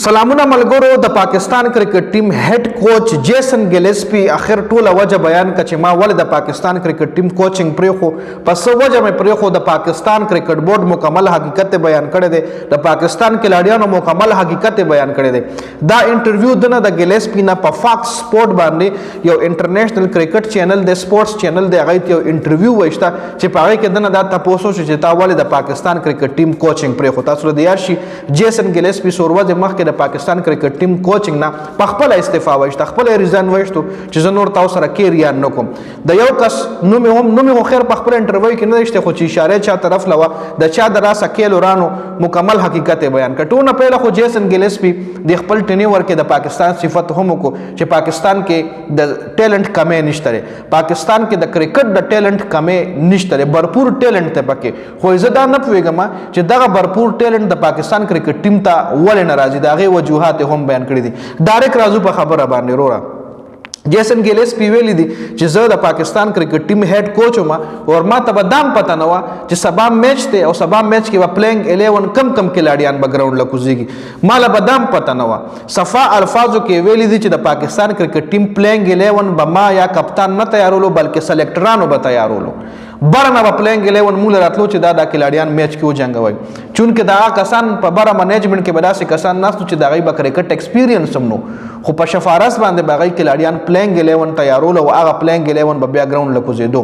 سلامونه ملګرو د پاکستان کرکټ ټیم هډ کوچ جیسن ګلیسپی اخر ټوله وجه بیان کړه چې ما ولې د پاکستان کرکټ ټیم کوچینګ پرېښو پس وجه مې پرېښو د پاکستان کرکټ بورډ مکمل حقیقت بیان کړی دی د پاکستان کلاډیانو مکمل حقیقت بیان کړی دی دا انټرویو دنه د ګلیسپی نه په فاکس سپورت باندې یو انټرنیشنل کرکټ چینل د سپورتس چینل دی هغه یو انټرویو وشته چې په هغه کې دنه دا تاسو چې تا ولې د پاکستان کرکټ ټیم کوچینګ پرېښو تاسو د یار شي جیسن ګلیسپی سورواز مخ د پاکستان کرکټ ټیم کوچینګ نه په خپل استعفا وایسته خپل ریزاین وایستو چې زه نور تاسو سره کیریان نکوم د یو کس نوم هم خیر په خپل انټرویو کې نه شته خو چې اشاره چا طرف لوا د چا د راسه کېلو رانو مکمل حقیقت بیان کټونه پهله خو جیسن ګلیسپی د خپل ټینیور کې د پاکستان صفت هم کو چې پاکستان کې د ټیلنٹ کمې نشته پاکستان کې د کرکټ د ټیلنٹ کمې نشته برپور ټیلنٹ ته پکې خو زه دا نه پوهیږم چې دغه برپور ټیلنٹ د پاکستان کرکټ ټیم ته ولې ناراضي دا غي وجوهات هم بیان کړی دي ډایرک راځو په خبره باندې رورا جیسن ګلیسپی ویلی دي چې زه د پاکستان کرکټ ټیم هډ کوچ وم او ما ته به دام پته نه و چې سبا میچ ته او سبا میچ کې و پلینګ 11 کم کلاډیان به ګراوند لکوزيږي مال به دام پته نه و صفا الفاظو کې ویلی دي چې د پاکستان کرکټ ټیم پلینګ 11 به ما یا کپتان نه تیارولو بلکې سلیکټرانو به تیارولو برنه به پلینګ 11 مول راتلو چې دا د کلاډیان میچ کې وجنګوي چونکه دا کسان په بره منیجمنت کې به داسې کسان ناستو چې دا غي به کرکټ ایکسپیرینس هم نو خو په شفارس باندې باغی کلاډیان پلینګ 11 تیارول او هغه پلینګ 11 به بیا ګراوند لکوزیدو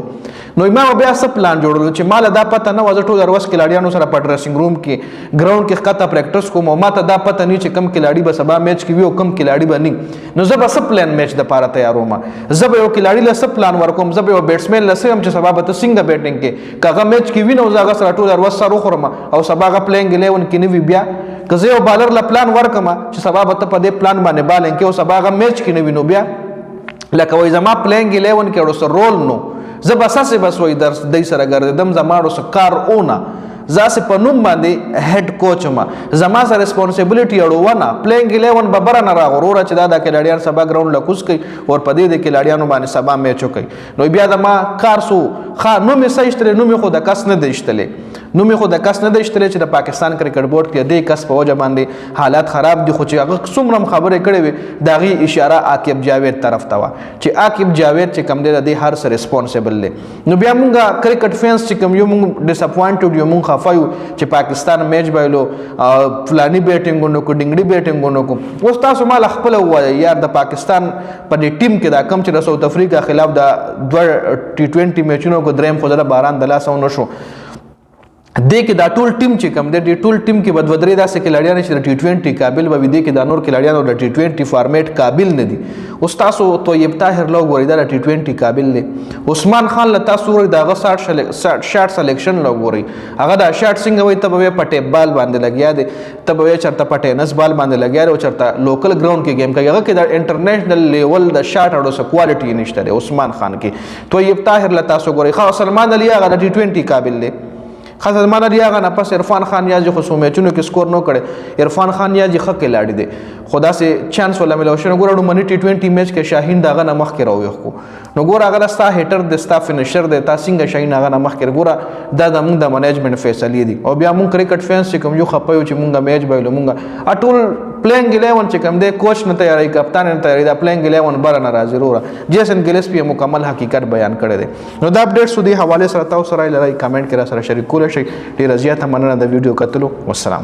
نو ما بیا څه پلان جوړول چې مال دا پته نه وځ ټول ورس کلاډیانو سره په ډریسینګ روم کې ګراوند کې خطه پریکټس کوم او ما ته دا پته نه چې کم کلاډي به سبا میچ کې وي او کم کلاډي به نه نو زه به څه پلان میچ د پاره تیاروم زه به یو کلاډي له څه پلان ورکوم زه به یو بیټسمن له څه هم چې سبا به څنګه بیټینګ کې کاغه میچ کې وینو زاغه سره ټول ورس سره خورم او سبا غ پلینګ 11 کې نه وی بیا که زه یو بالر له پلان ورکم چې سبا به په دې پلان باندې بالینګ کې او سبا غ میچ کې نه وینو بیا لکه وای زما پلینګ 11 کې ورسره رول نو زه بساسه بس وای درس دای سره ګرځدم زما سره کار اونه زاسه په نوم باندې هډ کوچ ما زما سره ریسپانسیبিলিټي اړونه پلینګ 11 ببر نه راغورو چې دا د کلاډیان سبا ګراوند لکوس کوي او په دې د کلاډیانو باندې سبا میچ کوي نو بیا د ما کار سو نو می سېشتره نو می خو د کس نه دیشتلې نو می خو د کس نه دیشتلې چې د پاکستان کرکټ بورډ کې د کس په وجه باندې حالات خراب دي خو چې هغه څومره خبره کړې وي داغي اشاره عاقب جاوید طرف ته وا چې عاقب جاوید چې کم دی د هر سره ریسپانسیبل دی نو بیا مونږه کرکټ فینس چې کم یو مونږ ډیساپوینټډ یو مونږ خفایو چې پاکستان میچ بایلو فلانی بیټینګونو کو ډنګړي بیټینګونو کو اوس تاسو مال خپل وایي یار د پاکستان په دې ټیم کې دا کم چې د ساوث افریقا خلاف د 2 T20 میچونو کو دریم خو د باران د لاس نشو دې کې دا ټول ټیم چې کم دی ټول ټیم کې بدودري داسې کلاډیان چې د T20 قابل به دي کې دا نور کلاډیان د T20 فارمیټ قابل نه دي اوس تاسو طیب طاهر لو ګوري دا T20 قابل دي عثمان خان له تاسو ورې دا شارټ سلیکشن لو ګوري هغه دا شارټ څنګه وي ته په ټیپ بال باندې لګیا دي ته به چرته په ټینس بال باندې لګیا او چرته لوکل ګراوند کې گیم کوي هغه کې دا انټرنیشنل لیول د شارټ اړو سره کوالټي نشته عثمان خان کې طیب طاهر له تاسو ګوري خو سلمان علي هغه د T20 قابل دي خاصه زمانه ریاغه نه پس عرفان خان یازي خو میچونو کې سکور نو کړي عرفان خان یازي خه کې لاړی دي خدا سي چانس ولا ملو شنو ګورو منی T20 میچ کې شاهین داغه نه مخ کې راوي خو نو ګور هغه ستا هیټر د ستا فینیشر د تا څنګه شاهین هغه نه مخ کې ګور دا د موږ د منیجمنت فیصله دي او بیا موږ کرکټ فینس چې کوم یو خپایو چې موږ میچ بایلو موږ اټول پلینګ 11 چې کوم دی کوچ نه تیاری کپتان نه تیاری دا پلینګ 11 بر نه راځي رورا جیسن ګلیسپی مکمل حقیقت بیان کړی دی نو دا اپډیټ سو دی حواله سره تاسو سره لای کمنټ کې را سره شریک کول شي ډیر زیاته مننه د ویډیو کتلو والسلام